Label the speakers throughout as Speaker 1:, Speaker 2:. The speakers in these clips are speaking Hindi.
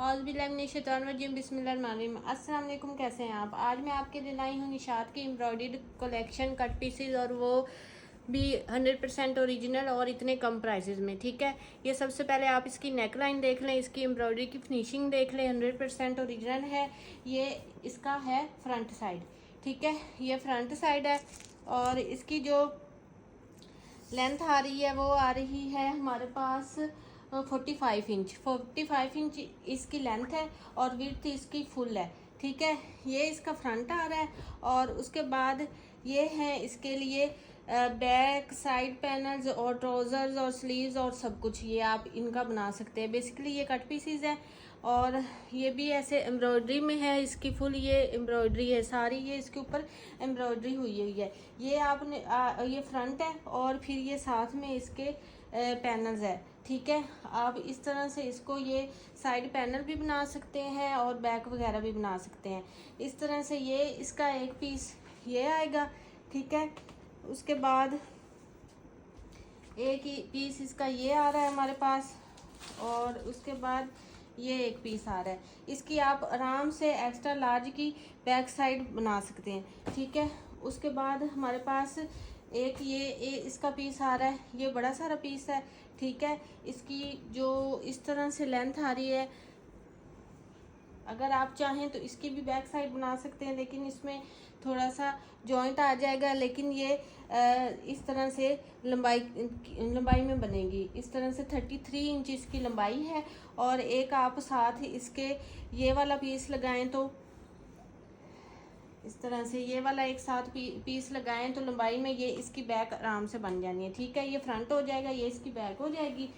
Speaker 1: औज़ुबिल्लाहिमिनश्शैतानिर्रजीम बिस्मिल्लाहिर्रहमानिर्रहीम। अस्सलाम वालेकुम, कैसे हैं आप। आज मैं आपके लिए लाई हूँ निशात की एम्ब्रॉयडर्ड कलेक्शन कट पीसेज, और वो भी 100% ओरिजिनल और इतने कम प्राइसेस में। ठीक है, ये सबसे पहले आप इसकी नेक लाइन देख लें, इसकी एम्ब्रॉयडरी की फिनिशिंग देख लें, 100% ओरिजिनल है। ये इसका है फ्रंट साइड। ठीक है, ये फ्रंट साइड है और इसकी जो लेंथ आ रही है वो आ रही है हमारे पास 45 इंच इसकी लेंथ है और विड्थ इसकी फुल है। ठीक है, ये इसका फ्रंट आ रहा है। और उसके बाद ये है इसके लिए बैक साइड पैनल्स और ट्राउजर्स और स्लीव्स और सब कुछ ये आप इनका बना सकते हैं। बेसिकली ये कट पीसीज है और ये भी ऐसे एम्ब्रॉयडरी में है, इसकी फुल ये एम्ब्रॉयडरी है सारी, ये इसके ऊपर एम्ब्रॉयडरी हुई हुई है। ये आपने ये फ्रंट है और फिर ये साथ में इसके पैनल्स है। ठीक है, आप इस तरह से इसको ये साइड पैनल भी बना सकते हैं और बैक वगैरह भी बना सकते हैं। इस तरह से ये इसका एक पीस ये आएगा। ठीक है, उसके बाद एक ही पीस इसका ये आ रहा है हमारे पास, और उसके बाद ये एक पीस आ रहा है। इसकी आप आराम से एक्स्ट्रा लार्ज की बैक साइड बना सकते हैं। ठीक है, उसके बाद हमारे पास एक ये इसका पीस आ रहा है, ये बड़ा सारा पीस है। ठीक है, इसकी जो इस तरह से लेंथ आ रही है, अगर आप चाहें तो इसकी भी बैक साइड बना सकते हैं, लेकिन इसमें थोड़ा सा जॉइंट आ जाएगा। लेकिन ये इस तरह से लंबाई में बनेगी। इस तरह से 33 इंच इसकी लंबाई है। और एक आप साथ इसके ये वाला पीस लगाएं तो इस तरह से ये वाला एक साथ पीस लगाएं तो लंबाई में ये इसकी बैक आराम से बन जानी है। ठीक है, ये फ्रंट हो जाएगा, ये इसकी बैक हो जाएगी।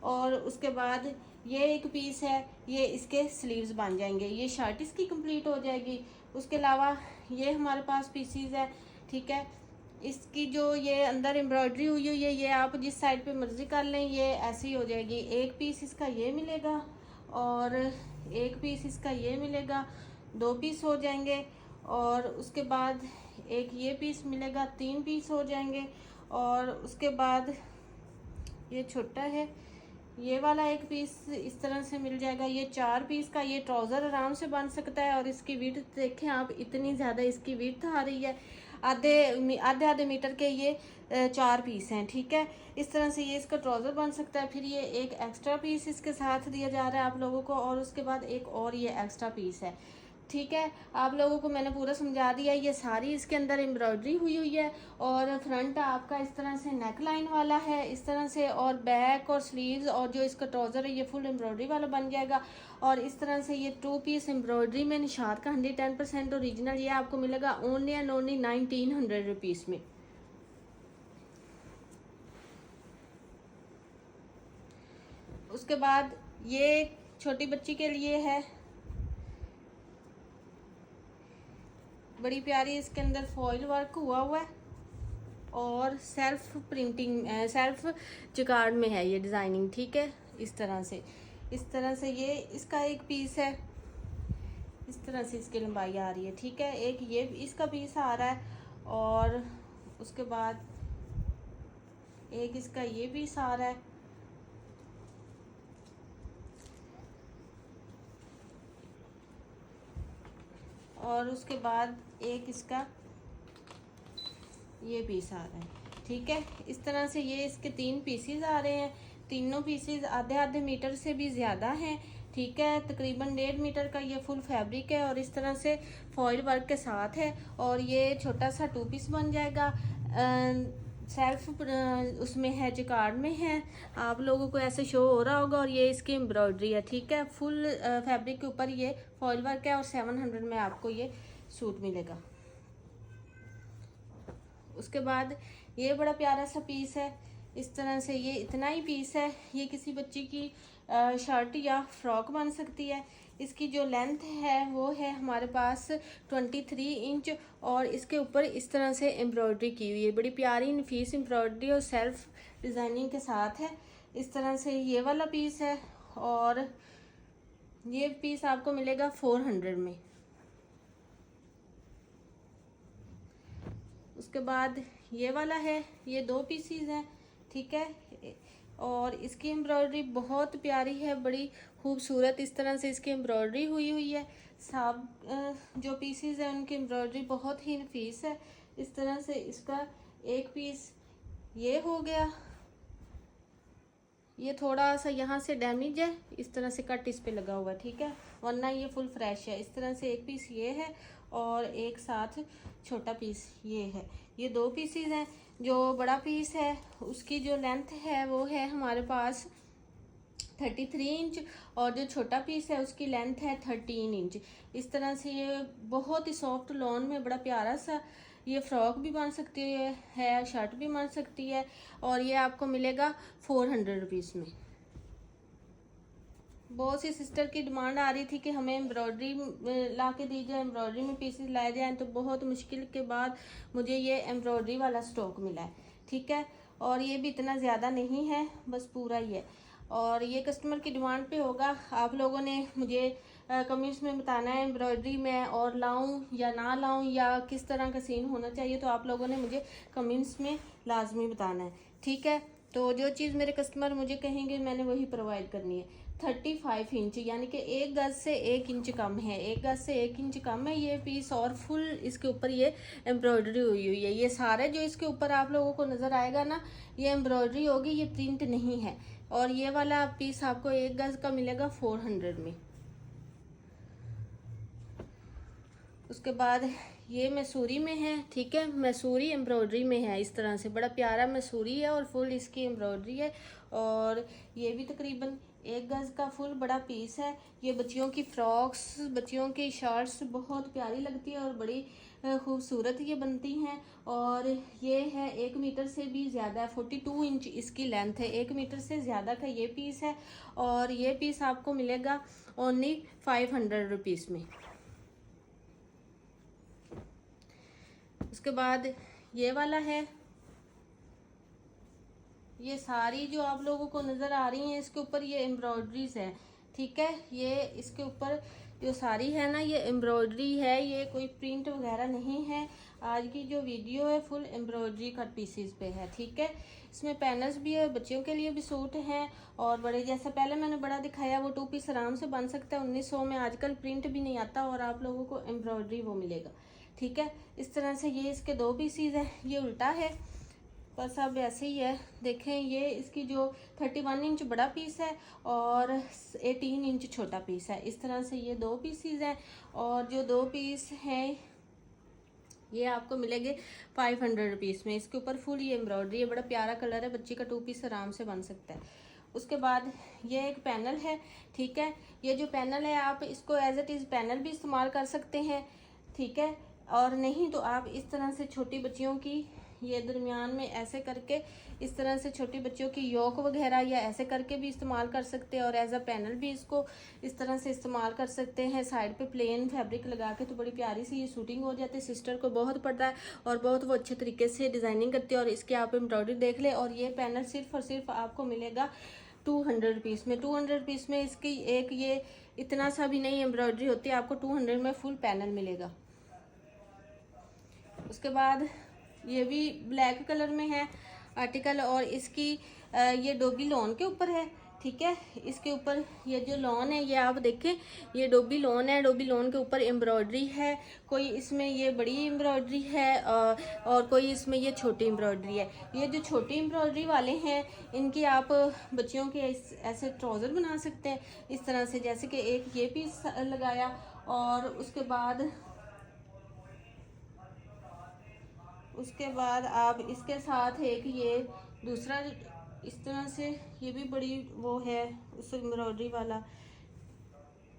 Speaker 1: और उसके बाद ये एक पीस है, ये इसके स्लीव्स बन जाएंगे, ये शर्ट इसकी कंप्लीट हो जाएगी। उसके अलावा ये हमारे पास पीसीज है। ठीक है, इसकी जो ये अंदर एम्ब्रॉयडरी हुई हुई है, ये आप जिस साइड पे मर्जी कर लें, ये ऐसे ही हो जाएगी। एक पीस इसका ये मिलेगा और एक पीस इसका ये मिलेगा, दो पीस हो जाएंगे। और उसके बाद एक ये पीस मिलेगा, तीन पीस हो जाएंगे। और उसके बाद ये छोटा है, ये वाला एक पीस इस तरह से मिल जाएगा, ये चार पीस का ये ट्राउज़र आराम से बन सकता है। और इसकी विड्थ देखें आप, इतनी ज़्यादा इसकी विड्थ आ रही है, आधे मीटर के ये चार पीस हैं। ठीक है, इस तरह से ये इसका ट्राउज़र बन सकता है। फिर ये एक एक्स्ट्रा पीस इसके साथ दिया जा रहा है आप लोगों को, और उसके बाद एक और ये एक्स्ट्रा पीस है। ठीक है, आप लोगों को मैंने पूरा समझा दिया। ये सारी इसके अंदर एम्ब्रॉयडरी हुई हुई है और फ्रंट आपका इस तरह से नेक लाइन वाला है इस तरह से, और बैक और स्लीव्स और जो इसका ट्राउज़र है ये फुल एम्ब्रॉयडरी वाला बन जाएगा। और इस तरह से ये टू पीस एम्ब्रॉयडरी में निशात का 110% ओरिजिनल ये आपको मिलेगा ओनली एंड ओनली 1900 रुपीज़ में। उसके बाद ये छोटी बच्ची के लिए है, बड़ी प्यारी, इसके अंदर फॉइल वर्क हुआ हुआ है और सेल्फ प्रिंटिंग सेल्फ जिकार्ड में है ये डिज़ाइनिंग। ठीक है, इस तरह से ये इसका एक पीस है, इस तरह से इसकी लंबाई आ रही है। ठीक है, एक ये इसका पीस आ रहा है और उसके बाद एक इसका ये पीस आ रहा है। और उसके बाद एक इसका ये पीस आ रहा है। ठीक है, इस तरह से ये इसके तीन पीसीज आ रहे हैं। तीनों पीसीज आधे मीटर से भी ज़्यादा हैं। ठीक है, तकरीबन 1.5 मीटर का ये फुल फैब्रिक है और इस तरह से फॉइल वर्क के साथ है। और ये छोटा सा टू पीस बन जाएगा, सेल्फ उसमें है, जिकार्ड में है, आप लोगों को ऐसे शो हो रहा होगा। और ये इसकी एम्ब्रॉयडरी है। ठीक है, फुल फैब्रिक के ऊपर ये फॉइल वर्क है और 700 में आपको ये सूट मिलेगा। उसके बाद ये बड़ा प्यारा सा पीस है, इस तरह से ये इतना ही पीस है, ये किसी बच्ची की शर्ट या फ्रॉक बन सकती है। इसकी जो लेंथ है वो है हमारे पास 23 इंच और इसके ऊपर इस तरह से एम्ब्रॉयडरी की हुई है, बड़ी प्यारी नफीस एम्ब्रॉयडरी और सेल्फ डिज़ाइनिंग के साथ है। इस तरह से ये वाला पीस है और ये पीस आपको मिलेगा 400 में। उसके बाद ये वाला है, ये दो पीसीज हैं। ठीक है, और इसकी एम्ब्रॉयडरी बहुत प्यारी है, बड़ी खूबसूरत इस तरह से इसकी एम्ब्रॉयडरी हुई है। सब जो पीसेस हैं उनकी एम्ब्रॉयडरी बहुत ही नफीस है। इस तरह से इसका एक पीस ये हो गया, ये थोड़ा सा यहाँ से डैमेज है, इस तरह से कट इस पे लगा हुआ है, ठीक है, वरना ये फुल फ्रेश है। इस तरह से एक पीस ये है और एक साथ छोटा पीस ये है। ये दो पीसीज हैं। जो बड़ा पीस है उसकी जो लेंथ है वो है हमारे पास 33 इंच और जो छोटा पीस है उसकी लेंथ है 13 इंच। इस तरह से ये बहुत ही सॉफ्ट लॉन में बड़ा प्यारा सा ये फ्रॉक भी बन सकती है, शर्ट भी बन सकती है और ये आपको मिलेगा 400 रुपीज़ में। बहुत सी सिस्टर की डिमांड आ रही थी कि हमें एम्ब्रॉयडरी ला के दी जाए, एम्ब्रॉयडरी में पीसेस लाए जाएँ, तो बहुत मुश्किल के बाद मुझे ये एम्ब्रॉयडरी वाला स्टॉक मिला है, ठीक है। और ये भी इतना ज़्यादा नहीं है, बस पूरा ही है और ये कस्टमर की डिमांड पे होगा। आप लोगों ने मुझे कमेंट्स में बताना है एम्ब्रॉयडरी में और लाऊं या ना लाऊं या किस तरह का सीन होना चाहिए, तो आप लोगों ने मुझे कमेंट्स में लाजमी बताना है, ठीक है। तो जो चीज़ मेरे कस्टमर मुझे कहेंगे मैंने वही प्रोवाइड करनी है। 35 इंच यानी कि 1 गज से 1 इंच कम है, 1 गज से 1 इंच कम है ये पीस और फुल इसके ऊपर ये एम्ब्रॉयडरी हुई है। ये सारे जो इसके ऊपर आप लोगों को नज़र आएगा ना, ये एम्ब्रॉयडरी होगी, ये प्रिंट नहीं है। और ये वाला पीस आपको 1 गज का मिलेगा 400 में। उसके बाद ये मैसूरी में है, ठीक है, मैसूरी एम्ब्रॉयडरी में है। इस तरह से बड़ा प्यारा मैसूरी है और फुल इसकी एम्ब्रॉयडरी है और ये भी तकरीबन 1 गज का फुल बड़ा पीस है। ये बच्चियों की फ्रॉक्स, बच्चियों की शर्ट्स बहुत प्यारी लगती है और बड़ी खूबसूरत ये बनती हैं। और ये है 1 मीटर से भी ज़्यादा है, 42 इंच इसकी लेंथ है, 1 मीटर से ज़्यादा का ये पीस है और ये पीस आपको मिलेगा ओनली 500 रुपीज़ में। उसके बाद ये वाला है, ये सारी जो आप लोगों को नज़र आ रही हैं इसके ऊपर ये एम्ब्रॉयडरीज है, ठीक है। ये इसके ऊपर जो सारी है ना ये एम्ब्रॉयडरी है, ये कोई प्रिंट वगैरह नहीं है। आज की जो वीडियो है फुल एम्ब्रॉयडरी कट पीसीज पे है, ठीक है। इसमें पैनल्स भी है, बच्चियों के लिए भी सूट हैं और बड़े, जैसा पहले मैंने बड़ा दिखाया वो 2 पीस आराम से बन सकता है 1900 में। आजकल प्रिंट भी नहीं आता और आप लोगों को एम्ब्रॉयडरी वो मिलेगा, ठीक है। इस तरह से ये इसके 2 पीसीज हैं, ये उल्टा है बस अब ऐसे ही है। देखें ये इसकी जो 31 इंच बड़ा पीस है और 18 इंच छोटा पीस है। इस तरह से ये 2 पीसीज हैं और जो 2 पीस हैं ये आपको मिलेंगे 500 रुपीज़ में। इसके ऊपर फुल ये एम्ब्रॉयडरी है, बड़ा प्यारा कलर है, बच्ची का 2 पीस आराम से बन सकता है। उसके बाद ये एक पैनल है, ठीक है। ये जो पैनल है आप इसको एज इट इज़ पैनल भी इस्तेमाल कर सकते हैं, ठीक है। और नहीं तो आप इस तरह से छोटी बच्चियों की ये दरमियान में ऐसे करके इस तरह से छोटी बच्चियों की योक वगैरह या ऐसे करके भी इस्तेमाल कर सकते हैं और एज अ पैनल भी इसको इस तरह से इस्तेमाल कर सकते हैं। साइड पे प्लेन फैब्रिक लगा के तो बड़ी प्यारी सी ये शूटिंग हो जाती है। सिस्टर को बहुत पड़ता है और बहुत वो अच्छे तरीके से डिज़ाइनिंग करती है और इसके आप एम्ब्रॉयडरी देख ले। और ये पैनल सिर्फ और सिर्फ आपको मिलेगा 200 रुपीज़ में। 200 रुपीज़ में इसकी एक ये इतना सा भी नहीं एम्ब्रॉयडरी होती है, आपको 200 में फुल पैनल मिलेगा। उसके बाद ये भी ब्लैक कलर में है आर्टिकल और इसकी ये डोबी लॉन के ऊपर है, ठीक है। इसके ऊपर ये जो लॉन है ये आप देखें, ये डोबी लॉन है, डोबी लॉन के ऊपर एम्ब्रॉयडरी है। कोई इसमें ये बड़ी एम्ब्रॉयडरी है और कोई इसमें ये छोटी एम्ब्रॉयडरी है। ये जो छोटी एम्ब्रॉयडरी वाले हैं इनकी आप बच्चियों के ऐसे ट्राउज़र बना सकते हैं इस तरह से, जैसे कि एक ये पीस लगाया और उसके बाद आप इसके साथ एक ये दूसरा इस तरह से ये भी बड़ी वो है उस एम्ब्रॉयडरी वाला,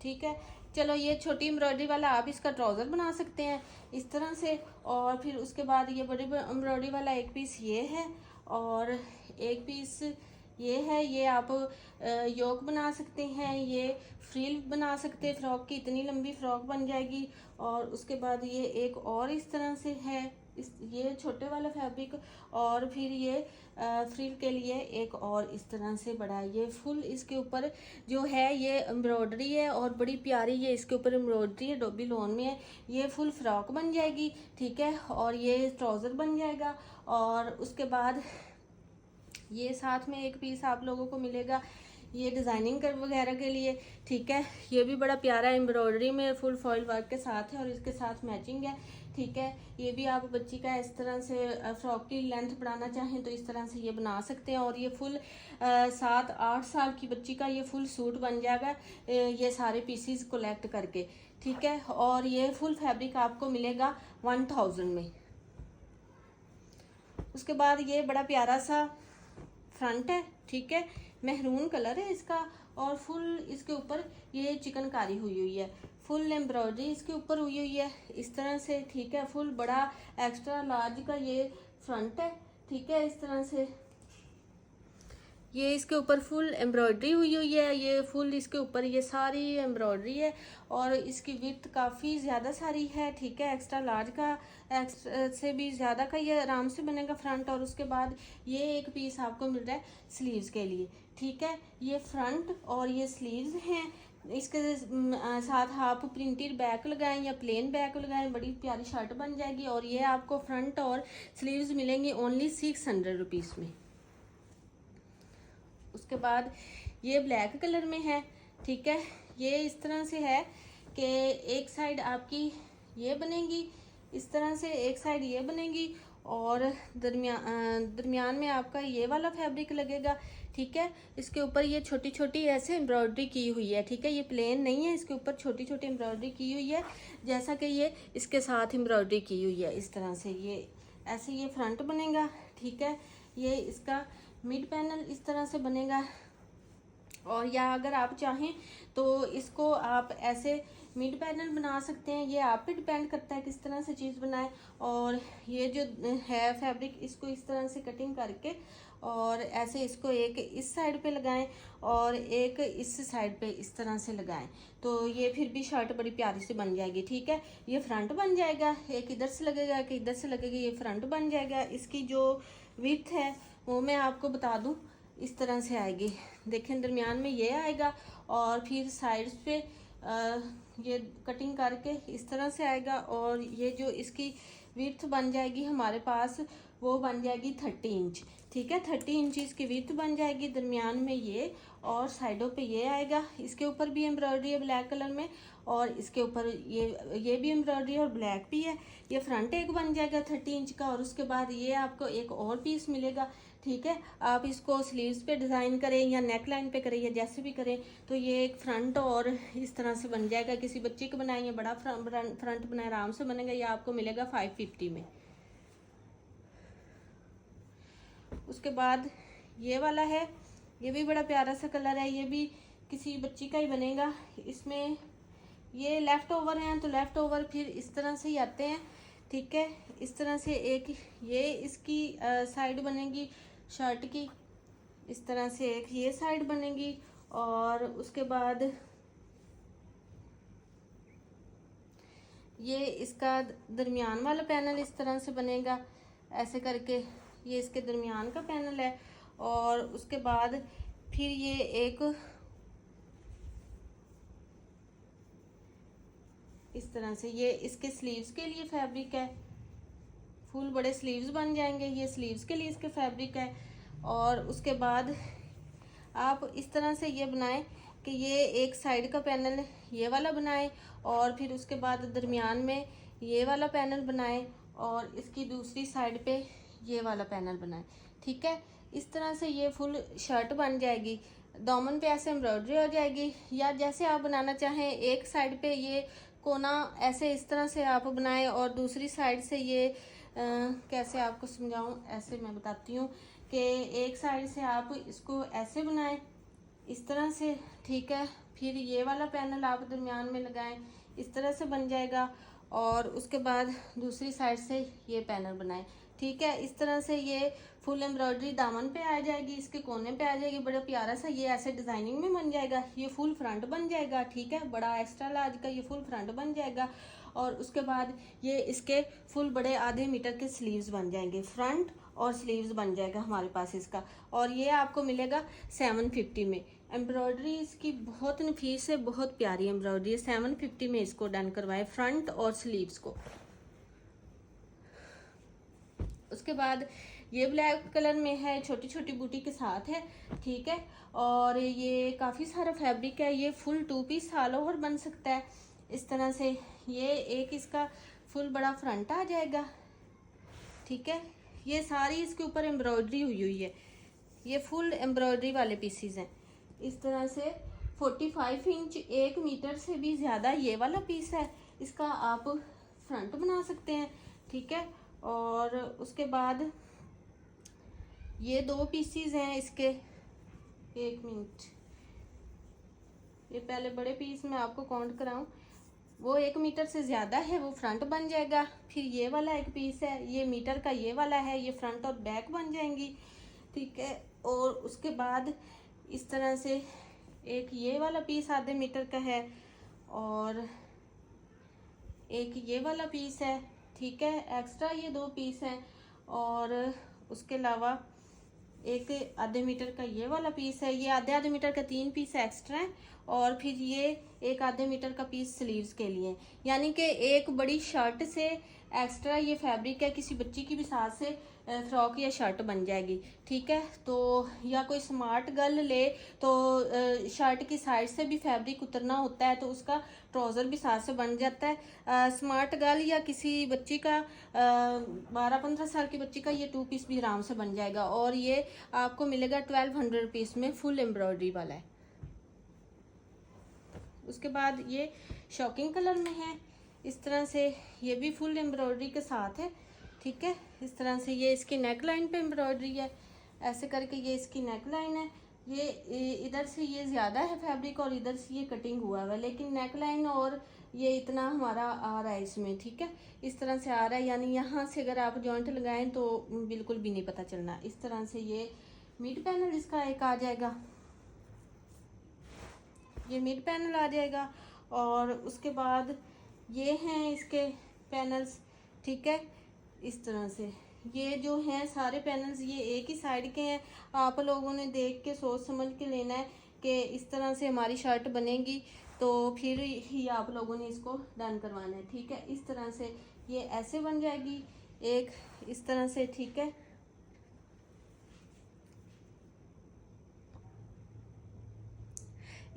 Speaker 1: ठीक है। चलो ये छोटी एम्ब्रॉयडरी वाला आप इसका ट्राउज़र बना सकते हैं इस तरह से। और फिर उसके बाद ये बड़ी एम्ब्रॉयडरी वाला एक पीस ये है और एक पीस ये है। ये आप योक बना सकते हैं, ये फ्रिल बना सकते हैं, फ्रॉक की इतनी लंबी फ्रॉक बन जाएगी। और उसके बाद ये एक और इस तरह से है, ये छोटे वाला फैब्रिक और फिर ये फ्रिल के लिए एक और इस तरह से बड़ा। ये फुल इसके ऊपर जो है ये एम्ब्रॉयडरी है और बड़ी प्यारी ये इसके ऊपर एम्ब्रॉयडरी है, डोबी लॉन में है। ये फुल फ्रॉक बन जाएगी, ठीक है, और ये ट्राउज़र बन जाएगा। और उसके बाद ये साथ में एक पीस आप लोगों को मिलेगा ये डिज़ाइनिंग कर वगैरह के लिए, ठीक है। ये भी बड़ा प्यारा एम्ब्रॉयडरी में फुल फॉइल वर्क के साथ है और इसके साथ मैचिंग है, ठीक है। ये भी आप बच्ची का इस तरह से फ्रॉक की लेंथ बढ़ाना चाहें तो इस तरह से ये बना सकते हैं और ये फुल 7-8 साल की बच्ची का ये फुल सूट बन जाएगा ये सारे पीसीज कलेक्ट करके, ठीक है। और ये फुल फैब्रिक आपको मिलेगा 1000 में। उसके बाद ये बड़ा प्यारा सा फ्रंट है, ठीक है, मेहरून कलर है इसका और फुल इसके ऊपर ये चिकनकारी हुई हुई है, फुल एम्ब्रॉयडरी इसके ऊपर हुई हुई है इस तरह से, ठीक है। फुल बड़ा एक्स्ट्रा लार्ज का ये फ्रंट है, ठीक है। इस तरह से ये इसके ऊपर फुल एम्ब्रॉयडरी हुई हुई है, ये फुल इसके ऊपर ये सारी एम्ब्रॉयडरी है और इसकी विड्थ काफ़ी ज़्यादा सारी है, ठीक है। एक्स्ट्रा लार्ज का एक्स्ट्रा से भी ज़्यादा का ये आराम से बनेगा फ्रंट। और उसके बाद ये एक पीस आपको मिल रहा है स्लीव्स के लिए, ठीक है। ये फ्रंट और ये स्लीव्स हैं, इसके साथ आप प्रिंटेड बैक लगाएं या प्लेन बैक लगाएं, बड़ी प्यारी शर्ट बन जाएगी। और ये आपको फ्रंट और स्लीव्स मिलेंगी ओनली 600 रुपीज़ में। उसके बाद ये ब्लैक कलर में है, ठीक है। ये इस तरह से है कि एक साइड आपकी ये बनेगी इस तरह से, एक साइड ये बनेगी और दरमियान में आपका ये वाला फैब्रिक लगेगा, ठीक है। इसके ऊपर ये छोटी छोटी ऐसे एम्ब्रॉयडरी की हुई है, ठीक है। ये प्लेन नहीं है, इसके ऊपर छोटी छोटी एम्ब्रॉयडरी की हुई है जैसा कि ये इसके साथ एम्ब्रॉयडरी की हुई है इस तरह से। ये ऐसे ये फ्रंट बनेगा, ठीक है। ये इसका मिड पैनल इस तरह से बनेगा और या अगर आप चाहें तो इसको आप ऐसे मिड पैनल बना सकते हैं, ये आप पे डिपेंड करता है किस तरह से चीज़ बनाए। और ये जो है फैब्रिक इसको इस तरह से कटिंग करके और ऐसे इसको एक इस साइड पे लगाएं और एक इस साइड पे इस तरह से लगाएं तो ये फिर भी शर्ट बड़ी प्यारी से बन जाएगी, ठीक है। ये फ्रंट बन जाएगा, एक इधर से लगेगा एक इधर से लगेगा, ये फ्रंट बन जाएगा। इसकी जो विड्थ है वो मैं आपको बता दूं इस तरह से आएगी, देखें दरमियान में ये आएगा और फिर साइड्स पे ये कटिंग करके इस तरह से आएगा और ये जो इसकी विड्थ बन जाएगी हमारे पास वो बन जाएगी 30 इंच, ठीक है। 30 इंच इसकी विड्थ बन जाएगी, दरमियान में ये और साइडों पे ये आएगा। इसके ऊपर भी एम्ब्रॉयडरी है ब्लैक कलर में और इसके ऊपर ये भी एम्ब्रॉयडरी और ब्लैक भी है। ये फ्रंट एक बन जाएगा 30 इंच का और उसके बाद ये आपको एक और पीस मिलेगा, ठीक है। आप इसको स्लीव्स पे डिज़ाइन करें या नेक लाइन पे करें या जैसे भी करें तो ये एक फ्रंट और इस तरह से बन जाएगा। किसी बच्चे को बनाए या बड़ा फ्रंट बनाए आराम से बनेगा। ये आपको मिलेगा 550 में। उसके बाद ये वाला है, ये भी बड़ा प्यारा सा कलर है, ये भी किसी बच्ची का ही बनेगा। इसमें ये लेफ़्ट ओवर हैं तो लेफ़्ट ओवर फिर इस तरह से ही आते हैं, ठीक है। इस तरह से एक ये इसकी साइड बनेगी शर्ट की, इस तरह से एक ये साइड बनेगी और उसके बाद ये इसका दरमियान वाला पैनल इस तरह से बनेगा ऐसे करके, ये इसके दरमियान का पैनल है। और उसके बाद फिर ये एक इस तरह से ये इसके स्लीव्स के लिए फैब्रिक है, फुल बड़े स्लीव्स बन जाएंगे, ये स्लीव्स के लिए इसके फैब्रिक है। और उसके बाद आप इस तरह से ये बनाएं कि ये एक साइड का पैनल ये वाला बनाएं और फिर उसके बाद दरमियान में ये वाला पैनल बनाएं और इसकी दूसरी साइड पे ये वाला पैनल बनाएं, ठीक है। इस तरह से ये फुल शर्ट बन जाएगी। दामन पे ऐसे एम्ब्रॉयडरी हो जाएगी या जैसे आप बनाना चाहें, एक साइड पे ये कोना ऐसे इस तरह से आप बनाएं और दूसरी साइड से ये कैसे आपको समझाऊं, ऐसे मैं बताती हूँ कि एक साइड से आप इसको ऐसे बनाएं इस तरह से, ठीक है। फिर ये वाला पैनल आप दरमियान में लगाएं, इस तरह से बन जाएगा और उसके बाद दूसरी साइड से ये पैनल बनाएं, ठीक है। इस तरह से ये फुल एम्ब्रॉयडरी दामन पे आ जाएगी, इसके कोने पे आ जाएगी, बड़ा प्यारा सा ये ऐसे डिजाइनिंग में बन जाएगा। ये फुल फ्रंट बन जाएगा, ठीक है, बड़ा एक्स्ट्रा लार्ज का ये फुल फ्रंट बन जाएगा। और उसके बाद ये इसके फुल बड़े आधे मीटर के स्लीव्स बन जाएंगे, फ्रंट और स्लीव्स बन जाएगा हमारे पास इसका। और ये आपको मिलेगा 750 में। एम्ब्रॉयडरी इसकी बहुत नफीस है, बहुत प्यारी एम्ब्रॉयडरी है। 750 में इसको डन करवाएं फ्रंट और स्लीव्स को। उसके बाद ये ब्लैक कलर में है, छोटी छोटी बूटी के साथ है, ठीक है। और ये काफ़ी सारा फैब्रिक है, ये फुल 2 पीस ऑल ओवर बन सकता है इस तरह से। ये एक इसका फुल बड़ा फ्रंट आ जाएगा, ठीक है। ये सारी इसके ऊपर एम्ब्रॉयडरी हुई हुई है, ये फुल एम्ब्रॉयडरी वाले पीसीज हैं इस तरह से। 45 इंच 1 मीटर से भी ज़्यादा ये वाला पीस है, इसका आप फ्रंट बना सकते हैं, ठीक है। और उसके बाद ये 2 पीसीज हैं इसके, 1 मिनट, ये पहले बड़े पीस में आपको काउंट कराऊं, वो 1 मीटर से ज़्यादा है, वो फ्रंट बन जाएगा। फिर ये वाला एक पीस है, ये मीटर का ये वाला है, ये फ्रंट और बैक बन जाएंगी, ठीक है। और उसके बाद इस तरह से एक ये वाला पीस आधे मीटर का है, और एक ये वाला पीस है, ठीक है। एक्स्ट्रा ये 2 पीस हैं, और उसके अलावा एक आधे मीटर का ये वाला पीस है, ये आधे आधे मीटर का 3 पीस एक्स्ट्रा है। और फिर ये एक आधे मीटर का पीस स्लीव्स के लिए, यानी कि एक बड़ी शर्ट से एक्स्ट्रा ये फैब्रिक है, किसी बच्ची की भी साथ से फ्रॉक या शर्ट बन जाएगी, ठीक है। तो या कोई स्मार्ट गर्ल ले तो शर्ट की साइड से भी फैब्रिक उतरना होता है, तो उसका ट्राउज़र भी साथ से बन जाता है। स्मार्ट गर्ल या किसी बच्ची का 12-15 साल की बच्ची का ये 2 पीस भी आराम से बन जाएगा। और ये आपको मिलेगा 1200 रुपीज़ में, फुल एम्ब्रॉयडरी वाला है। उसके बाद ये शॉकिंग कलर में है इस तरह से, ये भी फुल एम्ब्रॉयडरी के साथ है, ठीक है। इस तरह से ये इसकी नेक लाइन पे एम्ब्रॉयडरी है, ऐसे करके ये इसकी नेक लाइन है। ये इधर से ये ज़्यादा है फैब्रिक और इधर से ये कटिंग हुआ हुआ है, लेकिन नेक लाइन और ये इतना हमारा आ रहा है इसमें, ठीक है। इस तरह से आ रहा है, यानी यहाँ से अगर आप जॉइंट लगाएं तो बिल्कुल भी नहीं पता चलना। इस तरह से ये मिड पैनल इसका एक आ जाएगा, ये मिड पैनल आ जाएगा। और उसके बाद ये हैं इसके पैनल्स, ठीक है। इस तरह से ये जो हैं सारे पैनल्स ये एक ही साइड के हैं, आप लोगों ने देख के सोच समझ के लेना है कि इस तरह से हमारी शर्ट बनेगी, तो फिर ही आप लोगों ने इसको डन करवाना है, ठीक है। इस तरह से ये ऐसे बन जाएगी एक, इस तरह से, ठीक है।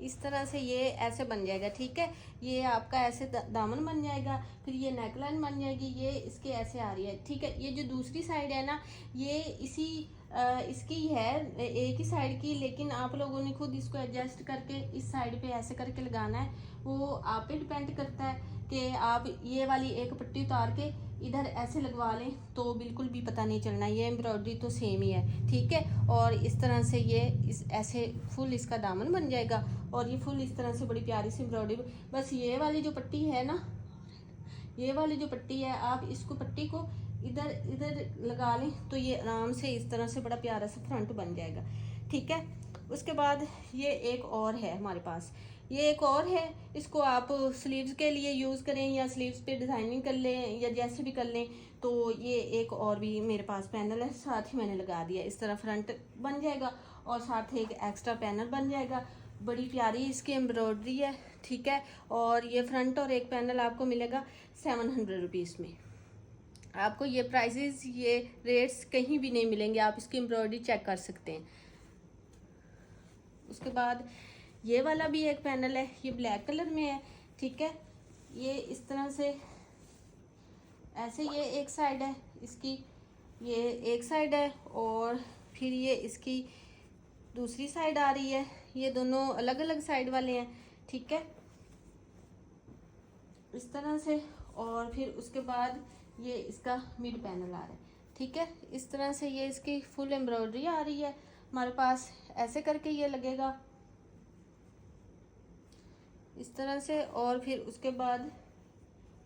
Speaker 1: इस तरह से ये ऐसे बन जाएगा, ठीक है। ये आपका ऐसे दामन बन जाएगा, फिर ये नेकलाइन बन जाएगी, ये इसके ऐसे आ रही है, ठीक है। ये जो दूसरी साइड है ना, ये इसकी है एक ही साइड की, लेकिन आप लोगों ने खुद इसको एडजस्ट करके इस साइड पे ऐसे करके लगाना है, वो आप पे डिपेंड करता है कि आप ये वाली एक पट्टी उतार के इधर ऐसे लगवा लें तो बिल्कुल भी पता नहीं चलना, ये एम्ब्रॉयडरी तो सेम ही है, ठीक है। और इस तरह से ये इस ऐसे फुल इसका दामन बन जाएगा, और ये फुल इस तरह से बड़ी प्यारी सी एम्ब्रॉयडरी। बस ये वाली जो पट्टी है ना, ये वाली जो पट्टी है, आप इसको पट्टी को इधर इधर लगा लें तो ये आराम से इस तरह से बड़ा प्यारा सा फ्रंट बन जाएगा, ठीक है। उसके बाद ये एक और है हमारे पास, ये एक और है, इसको आप स्लीव्स के लिए यूज़ करें या स्लीव्स पे डिज़ाइनिंग कर लें या जैसे भी कर लें। तो ये एक और भी मेरे पास पैनल है, साथ ही मैंने लगा दिया, इस तरह फ्रंट बन जाएगा और साथ एक एक्स्ट्रा पैनल बन जाएगा। बड़ी प्यारी इसकी एम्ब्रॉयडरी है, ठीक है। और ये फ्रंट और एक पैनल आपको मिलेगा 700 रुपीज़ में। आपको ये प्राइसेस, ये रेट्स कहीं भी नहीं मिलेंगे, आप इसकी एम्ब्रॉयडरी चेक कर सकते हैं। उसके बाद ये वाला भी एक पैनल है, ये ब्लैक कलर में है, ठीक है। ये इस तरह से ऐसे, ये एक साइड है इसकी, ये एक साइड है, और फिर ये इसकी दूसरी साइड आ रही है, ये दोनों अलग अलग साइड वाले हैं, ठीक है, इस तरह से। और फिर उसके बाद ये इसका मिड पैनल आ रहा है, ठीक है। इस तरह से ये इसकी फुल एम्ब्रॉयडरी आ रही है हमारे पास, ऐसे करके ये लगेगा इस तरह से, और फिर उसके बाद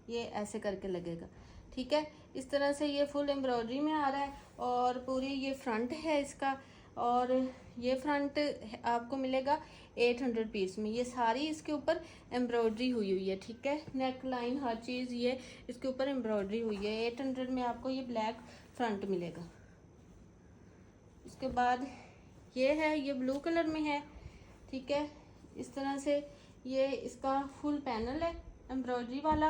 Speaker 1: ये ऐसे करके लगेगा, ठीक है। इस तरह से ये फुल एम्ब्रॉयडरी में आ रहा है, और पूरी ये फ्रंट है इसका, और ये फ्रंट आपको मिलेगा 800 रुपीज़ में। ये सारी इसके ऊपर एम्ब्रॉयडरी हुई हुई है, ठीक है। नेक लाइन हर चीज़ ये इसके ऊपर एम्ब्रॉयडरी हुई है। 800 में आपको ये ब्लैक फ्रंट मिलेगा। उसके बाद ये है, ये ब्लू कलर में है, ठीक है। इस तरह से ये इसका फुल पैनल है एम्ब्रॉयडरी वाला,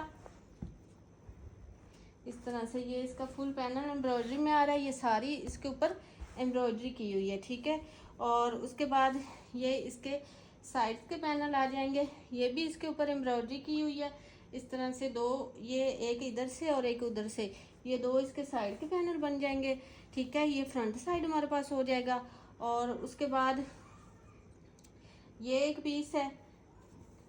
Speaker 1: इस तरह से ये इसका फुल पैनल एम्ब्रॉयडरी में आ रहा है, ये सारी इसके ऊपर एम्ब्रॉयडरी की हुई है, ठीक है। और उसके बाद ये इसके साइड के पैनल आ जाएंगे, ये भी इसके ऊपर एम्ब्रॉयडरी की हुई है। इस तरह से दो, ये एक इधर से और एक उधर से, ये दो इसके साइड के पैनल बन जाएंगे, ठीक है। ये फ्रंट साइड हमारे पास हो जाएगा। और उसके बाद ये एक पीस है,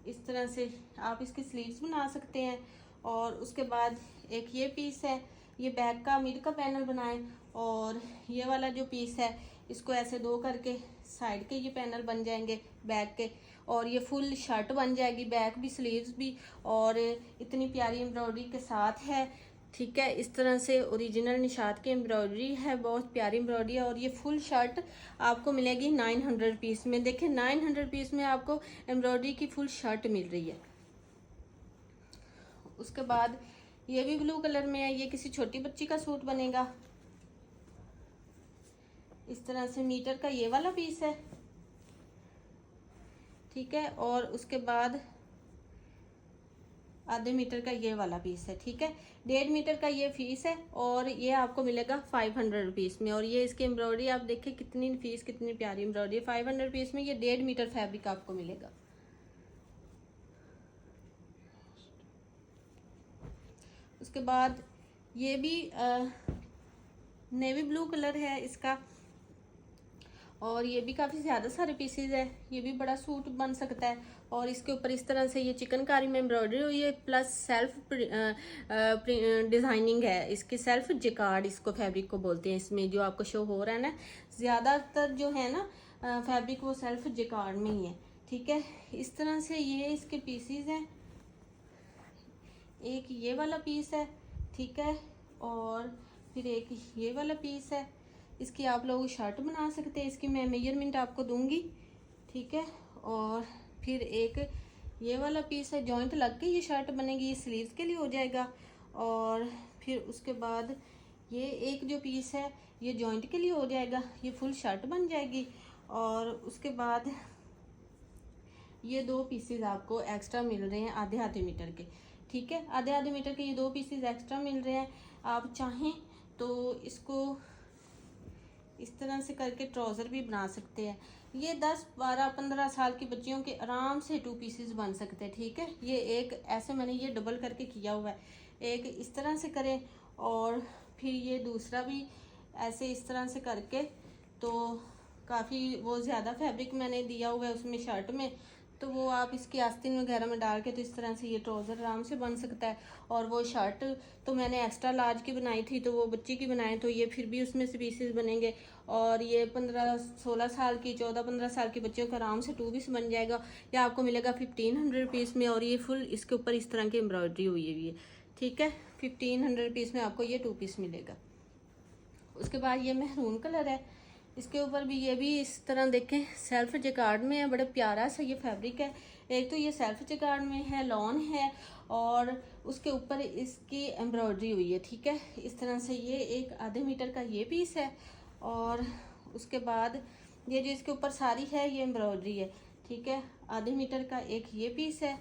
Speaker 1: इस तरह से आप इसकी स्लीव्स बना सकते हैं। और उसके बाद एक ये पीस है, ये बैक का मिड का पैनल बनाएं। और ये वाला जो पीस है इसको ऐसे दो करके साइड के ये पैनल बन जाएंगे बैक के, और ये फुल शर्ट बन जाएगी, बैक भी स्लीव्स भी, और इतनी प्यारी एम्ब्रॉयडरी के साथ है, ठीक है। इस तरह से ओरिजिनल निशात की एम्ब्रॉयडरी है, बहुत प्यारी एम्ब्रॉयडरी है। और ये फुल शर्ट आपको मिलेगी 900 पीस में। देखिए 900 पीस में आपको एम्ब्रॉयडरी की फुल शर्ट मिल रही है। उसके बाद ये भी ब्लू कलर में है, ये किसी छोटी बच्ची का सूट बनेगा। इस तरह से मीटर का ये वाला पीस है, ठीक है। और उसके बाद आधे मीटर का ये वाला पीस है, ठीक है। 1.5 मीटर का ये फीस है, और ये आपको मिलेगा 500 रुपीज़ में। और ये इसकी एम्ब्रॉयडरी आप देखिए कितनी फीस, कितनी प्यारी एम्ब्रॉयडरी, 500 रुपीज़ में ये 1.5 मीटर फैब्रिक आपको मिलेगा। उसके बाद ये भी नेवी ब्लू कलर है इसका, और ये भी काफ़ी ज़्यादा सारे पीसेज है, ये भी बड़ा सूट बन सकता है। और इसके ऊपर इस तरह से ये चिकनकारी में एम्ब्रॉयडरी हुई है, प्लस सेल्फ डिज़ाइनिंग है इसकी, सेल्फ जिकार्ड इसको फैब्रिक को बोलते हैं। इसमें जो आपको शो हो रहा है ना, ज़्यादातर जो है ना फैब्रिक वो सेल्फ जिकार्ड में ही है, ठीक है। इस तरह से ये इसके पीसीज हैं, एक ये वाला पीस है, ठीक है। और फिर एक ये वाला पीस है, इसकी आप लोग शर्ट बना सकते हैं, इसकी मैं मेजरमेंट आपको दूंगी, ठीक है। और फिर एक ये वाला पीस है, जॉइंट लग के ये शर्ट बनेगी, ये स्लीव्स के लिए हो जाएगा। और फिर उसके बाद ये एक जो पीस है ये जॉइंट के लिए हो जाएगा, ये फुल शर्ट बन जाएगी। और उसके बाद ये दो पीसेज आपको एक्स्ट्रा मिल रहे हैं आधे आधे मीटर के, ठीक है। आधे आधे मीटर के ये दो पीसेज एक्स्ट्रा मिल रहे हैं। आप चाहें तो इसको इस तरह से करके ट्राउज़र भी बना सकते हैं। ये 10, 12, 15 साल की बच्चियों के आराम से 2 पीसेस बन सकते हैं, ठीक है। ये एक ऐसे मैंने ये डबल करके किया हुआ है, एक इस तरह से करें, और फिर ये दूसरा भी ऐसे इस तरह से करके, तो काफ़ी वो ज़्यादा फैब्रिक मैंने दिया हुआ है उसमें शर्ट में, तो वो आप इसकी आस्तीन वगैरह में डाल के तो इस तरह से ये ट्राउज़र आराम से बन सकता है। और वो शर्ट तो मैंने एक्स्ट्रा लार्ज की बनाई थी, तो वो बच्ची की बनाए, तो ये फिर भी उसमें से पीसेस बनेंगे। और ये 15-16 साल की, 14-15 साल की बच्चियों का आराम से 2 पीस बन जाएगा। या आपको मिलेगा 1500 रुपीज़ में। और ये फुल इसके ऊपर इस तरह की एम्ब्रॉयडरी हुई हुई है, ठीक है। 1500 रुपीज़ में आपको ये 2 पीस मिलेगा। उसके बाद ये महरून कलर है, इसके ऊपर भी ये भी इस तरह देखें सेल्फ जैकार्ड में है, बड़ा प्यारा सा ये फैब्रिक है। एक तो ये सेल्फ जैकार्ड में है, लॉन है, और उसके ऊपर इसकी एम्ब्रॉयडरी हुई है, ठीक है। इस तरह से ये एक आधे मीटर का ये पीस है। और उसके बाद ये जो इसके ऊपर सारी है ये एम्ब्रॉयडरी है, ठीक है। आधे मीटर का एक ये पीस है,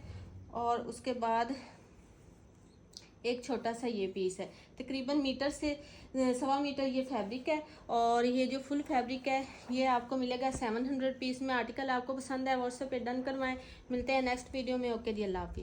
Speaker 1: और उसके बाद एक छोटा सा ये पीस है। तकरीबन मीटर से 1.25 मीटर ये फैब्रिक है। और ये जो फुल फैब्रिक है ये आपको मिलेगा 700 पीस में। आर्टिकल आपको पसंद है व्हाट्सएप पे डन करवाएं। मिलते हैं नेक्स्ट वीडियो में। ओके जी, अल्लाह हाफिज़।